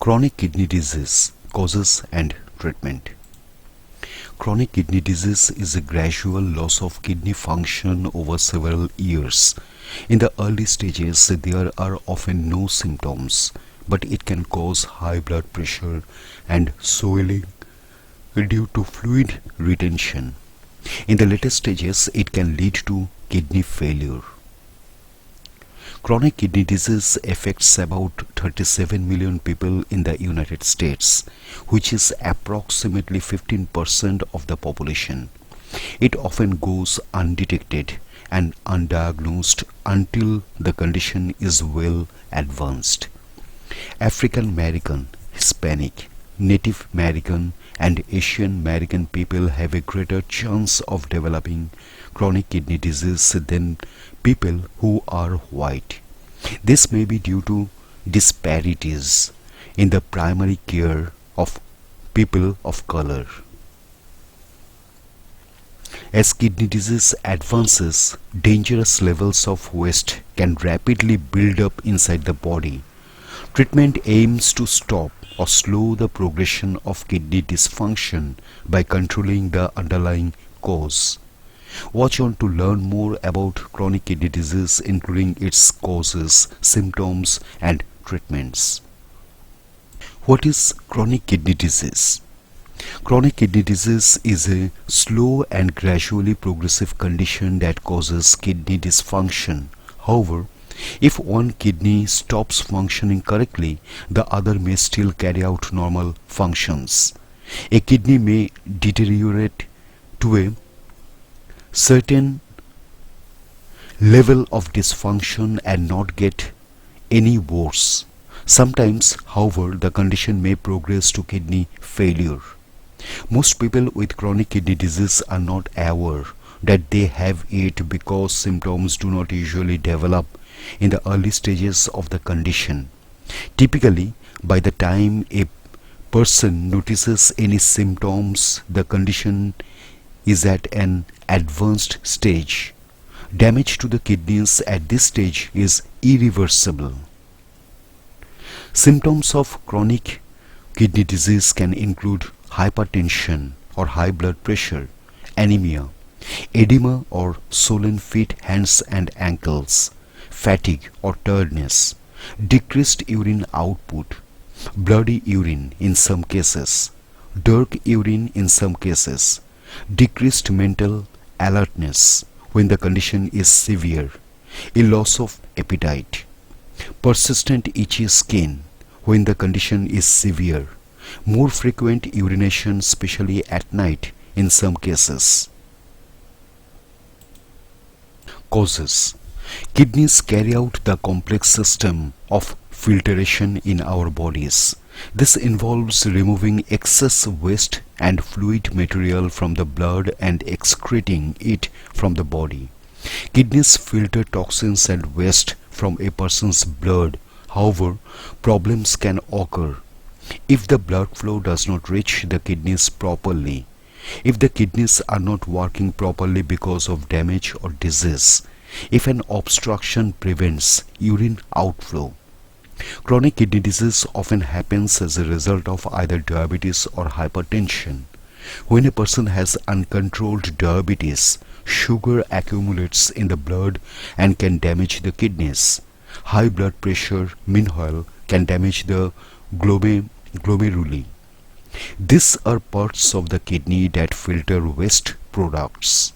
Chronic kidney disease causes and treatment. Chronic kidney disease is a gradual loss of kidney function over several years. In the early stages, there are often no symptoms, but it can cause high blood pressure and swelling due to fluid retention. In the later stages, it can lead to kidney failure. Chronic kidney disease affects about 37 million people in the United States, which is approximately 15% of the population. It often goes undetected and undiagnosed until the condition is well advanced. African American, Hispanic, Native American and Asian American people have a greater chance of developing chronic kidney disease than people who are white. This may be due to disparities in the primary care of people of color. As kidney disease advances, dangerous levels of waste can rapidly build up inside the body. Treatment aims to stop or slow the progression of kidney dysfunction by controlling the underlying cause. Watch on to learn more about chronic kidney disease, including its causes, symptoms, and treatments. What is chronic kidney disease? Chronic kidney disease is a slow and gradually progressive condition that causes kidney dysfunction. However, if one kidney stops functioning correctly, the other may still carry out normal functions. A kidney may deteriorate to a certain level of dysfunction and not get any worse. Sometimes, however, the condition may progress to kidney failure. Most people with chronic kidney disease are not aware that they have it because symptoms do not usually develop in the early stages of the condition. Typically, by the time a person notices any symptoms, the condition is at an advanced stage. Damage to the kidneys at this stage is irreversible. Symptoms of chronic kidney disease can include hypertension or high blood pressure, anemia, edema or swollen feet, hands and ankles, fatigue or tiredness, decreased urine output, bloody urine in some cases, dark urine in some cases, decreased mental alertness when the condition is severe, a loss of appetite, persistent itchy skin when the condition is severe, more frequent urination, especially at night in some cases. Causes. Kidneys carry out the complex system of filtration in our bodies. This involves removing excess waste and fluid material from the blood and excreting it from the body. Kidneys filter toxins and waste from a person's blood. However, problems can occur if the blood flow does not reach the kidneys properly, if the kidneys are not working properly because of damage or disease, if an obstruction prevents urine outflow. Chronic kidney disease often happens as a result of either diabetes or hypertension. When a person has uncontrolled diabetes, sugar accumulates in the blood and can damage the kidneys. High blood pressure, meanwhile, can damage the glomeruli. These are parts of the kidney that filter waste products.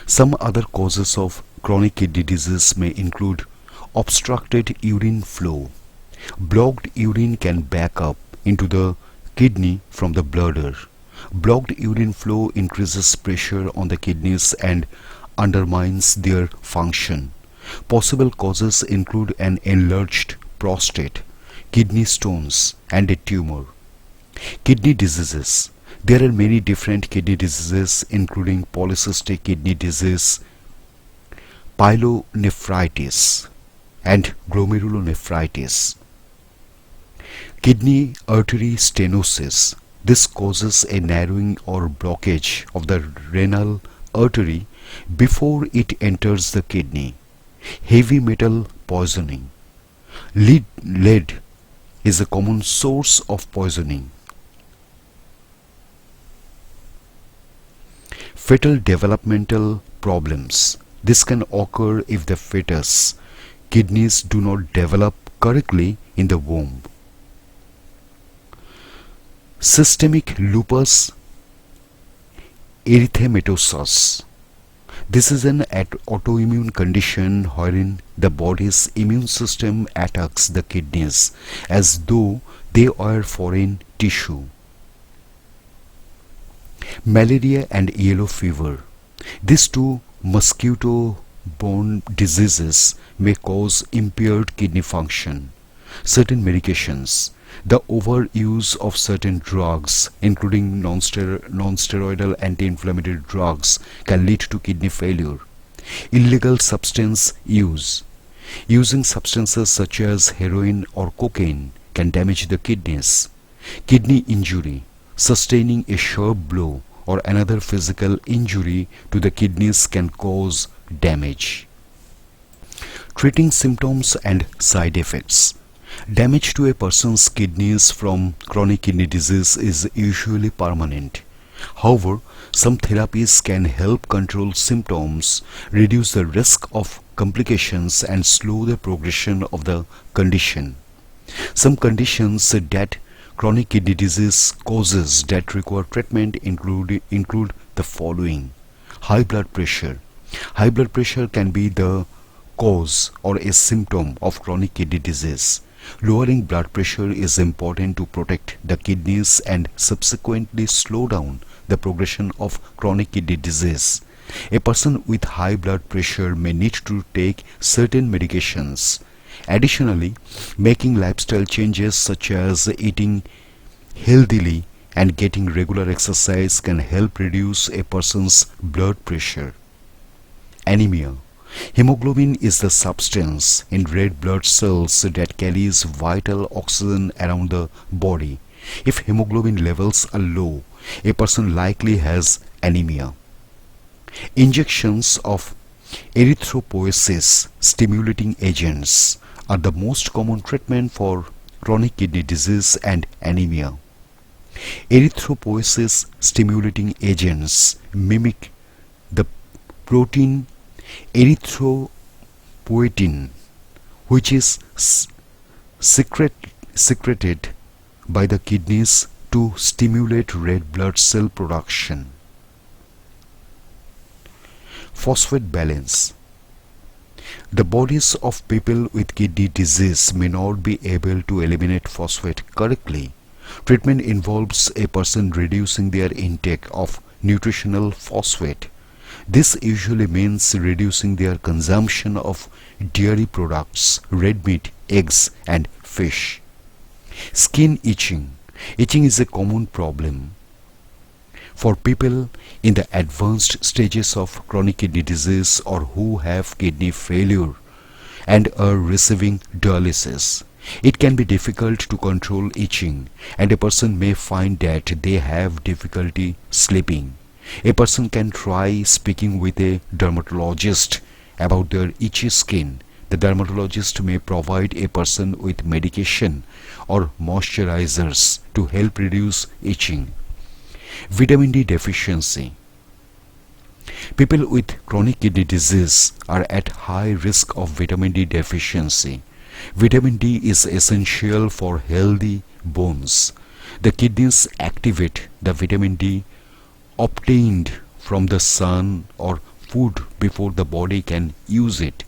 Some other causes of chronic kidney disease may include obstructed urine flow. Blocked urine can back up into the kidney from the bladder. Blocked urine flow increases pressure on the kidneys and undermines their function. Possible causes include an enlarged prostate, kidney stones, and a tumor. Kidney diseases. There are many different kidney diseases, including polycystic kidney disease, pyelonephritis, and glomerulonephritis. Kidney artery stenosis. This causes a narrowing or blockage of the renal artery before it enters the kidney. Heavy metal poisoning. Lead is a common source of poisoning. Fetal developmental problems. This can occur if the fetus kidneys do not develop correctly in the womb. Systemic lupus erythematosus. This is an autoimmune condition wherein the body's immune system attacks the kidneys as though they are foreign tissue. Malaria and yellow fever. These two mosquito-borne diseases may cause impaired kidney function. Certain medications. The overuse of certain drugs, including non-steroidal anti-inflammatory drugs, can lead to kidney failure. Illegal substance use. Using substances such as heroin or cocaine can damage the kidneys. Kidney injury. Sustaining a sharp blow or another physical injury to the kidneys can cause damage. Treating symptoms and side effects. Damage to a person's kidneys from chronic kidney disease is usually permanent. However, some therapies can help control symptoms, reduce the risk of complications, and slow the progression of the condition. Some conditions that chronic kidney disease causes that require treatment include the following. High blood pressure. High blood pressure can be the cause or a symptom of chronic kidney disease. Lowering blood pressure is important to protect the kidneys and subsequently slow down the progression of chronic kidney disease. A person with high blood pressure may need to take certain medications. Additionally, making lifestyle changes such as eating healthily and getting regular exercise can help reduce a person's blood pressure. Anemia. Hemoglobin is the substance in red blood cells that carries vital oxygen around the body. If hemoglobin levels are low, a person likely has anemia. Injections of erythropoiesis stimulating agents are the most common treatment for chronic kidney disease and anemia. Erythropoiesis stimulating agents mimic the protein erythropoietin, which is secreted by the kidneys to stimulate red blood cell production. Phosphate balance. The bodies of people with kidney disease may not be able to eliminate phosphate correctly. Treatment involves a person reducing their intake of nutritional phosphate. This usually means reducing their consumption of dairy products, red meat, eggs, and fish. Skin itching. Itching is a common problem for people in the advanced stages of chronic kidney disease or who have kidney failure and are receiving dialysis. It can be difficult to control itching, and a person may find that they have difficulty sleeping. A person can try speaking with a dermatologist about their itchy skin. The dermatologist may provide a person with medication or moisturizers to help reduce itching. Vitamin D deficiency. People with chronic kidney disease are at high risk of vitamin D deficiency. Vitamin D is essential for healthy bones. The kidneys activate the vitamin D obtained from the sun or food before the body can use it.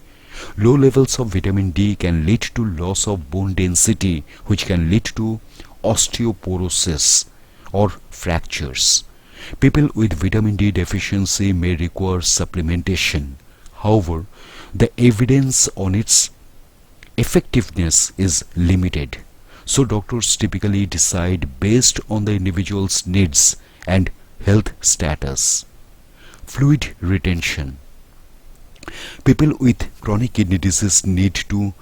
Low levels of vitamin D can lead to loss of bone density, which can lead to osteoporosis or fractures. People with vitamin D deficiency may require supplementation. However, the evidence on its effectiveness is limited, so doctors typically decide based on the individual's needs and health status. Fluid retention. People with chronic kidney disease need to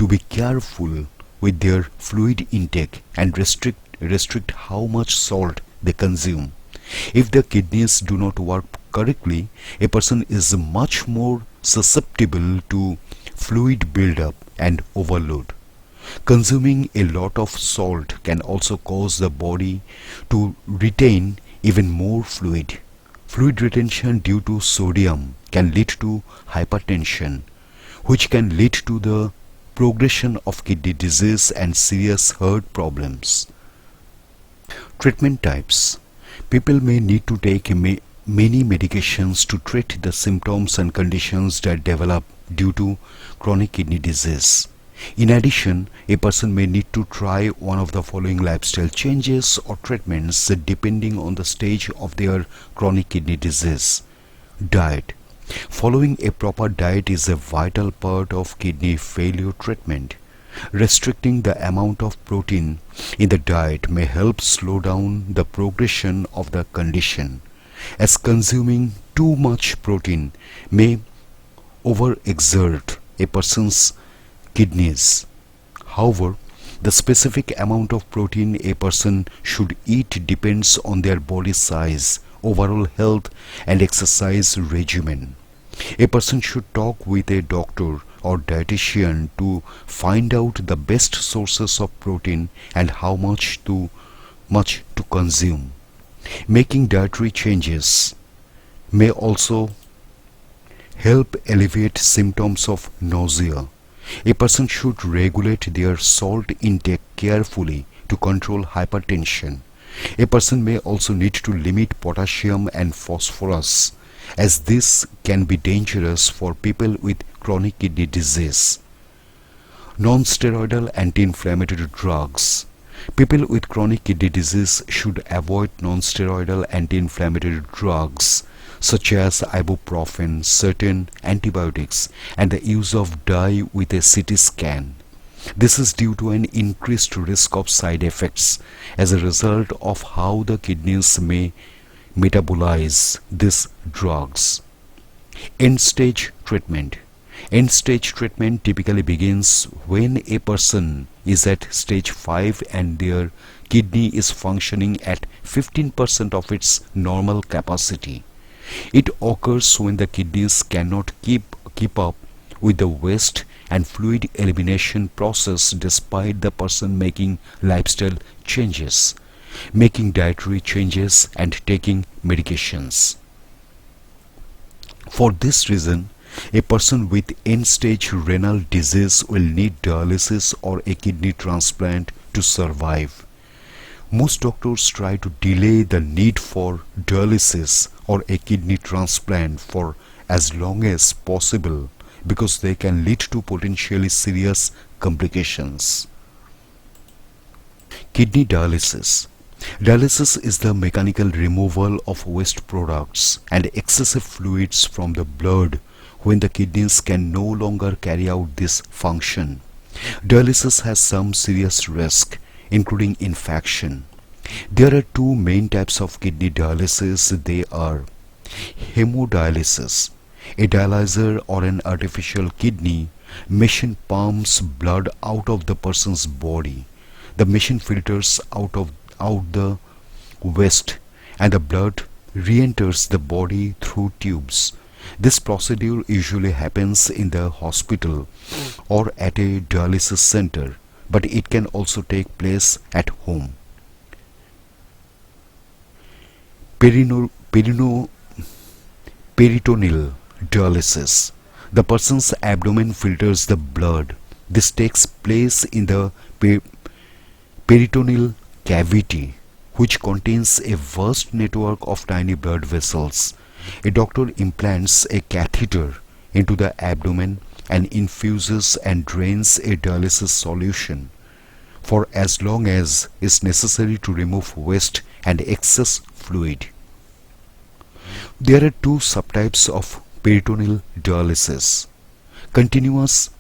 be careful with their fluid intake and restrict how much salt they consume. If the kidneys do not work correctly, a person is much more susceptible to fluid buildup and overload. Consuming a lot of salt can also cause the body to retain even more fluid. Fluid retention due to sodium can lead to hypertension, which can lead to the progression of kidney disease and serious heart problems. Treatment types. People may need to take many medications to treat the symptoms and conditions that develop due to chronic kidney disease. In addition, a person may need to try one of the following lifestyle changes or treatments depending on the stage of their chronic kidney disease. Diet. Following a proper diet is a vital part of kidney failure treatment. Restricting the amount of protein in the diet may help slow down the progression of the condition, as consuming too much protein may overexert a person's kidneys. However, the specific amount of protein a person should eat depends on their body size, overall health, and exercise regimen. A person should talk with a doctor or dietitian to find out the best sources of protein and how much to consume. Making dietary changes may also help alleviate symptoms of nausea. A person should regulate their salt intake carefully to control hypertension. A person may also need to limit potassium and phosphorus, as this can be dangerous for people with chronic kidney disease. Non-steroidal anti-inflammatory drugs. People with chronic kidney disease should avoid non-steroidal anti-inflammatory drugs such as ibuprofen, certain antibiotics, and the use of dye with a CT scan. This is due to an increased risk of side effects as a result of how the kidneys may metabolize these drugs. End-stage treatment. End-stage treatment typically begins when a person is at stage 5 and their kidney is functioning at 15% of its normal capacity. It occurs when the kidneys cannot keep up with the waste and fluid elimination process despite the person making lifestyle changes, making dietary changes, and taking medications. For this reason, a person with end-stage renal disease will need dialysis or a kidney transplant to survive. Most doctors try to delay the need for dialysis or a kidney transplant for as long as possible because they can lead to potentially serious complications. Kidney dialysis. Dialysis is the mechanical removal of waste products and excessive fluids from the blood when the kidneys can no longer carry out this function. Dialysis has some serious risk, including infection. There are two main types of kidney dialysis. They are hemodialysis. A dialyzer or an artificial kidney machine pumps blood out of the person's body. The machine filters out the waste and the blood re-enters the body through tubes. This procedure usually happens in the hospital or at a dialysis center, but it can also take place at home. Peritoneal dialysis. The person's abdomen filters the blood. This takes place in the peritoneal cavity, which contains a vast network of tiny blood vessels. A doctor implants a catheter into the abdomen and infuses and drains a dialysis solution for as long as is necessary to remove waste and excess fluid. There are two subtypes of peritoneal dialysis: continuous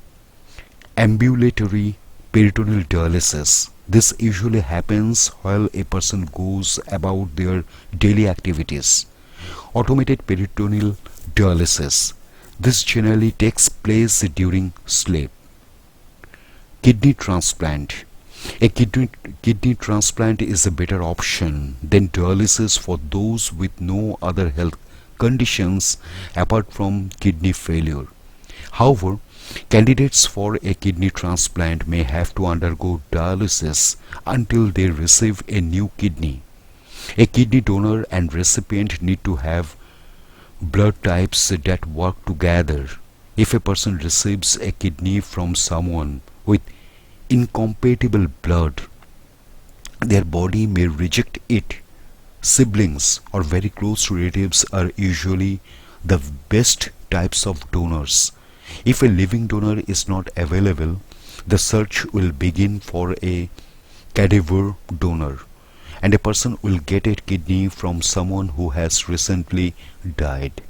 ambulatory peritoneal dialysis. This usually happens while a person goes about their daily activities. Automated peritoneal dialysis. This generally takes place during sleep. Kidney transplant. A kidney transplant is a better option than dialysis for those with no other health conditions apart from kidney failure. However, Candidates for a kidney transplant may have to undergo dialysis until they receive a new kidney. A kidney donor and recipient need to have blood types that work together. If a person receives a kidney from someone with incompatible blood, their body may reject it. Siblings or very close relatives are usually the best types of donors. If a living donor is not available, the search will begin for a cadaver donor, and a person will get a kidney from someone who has recently died.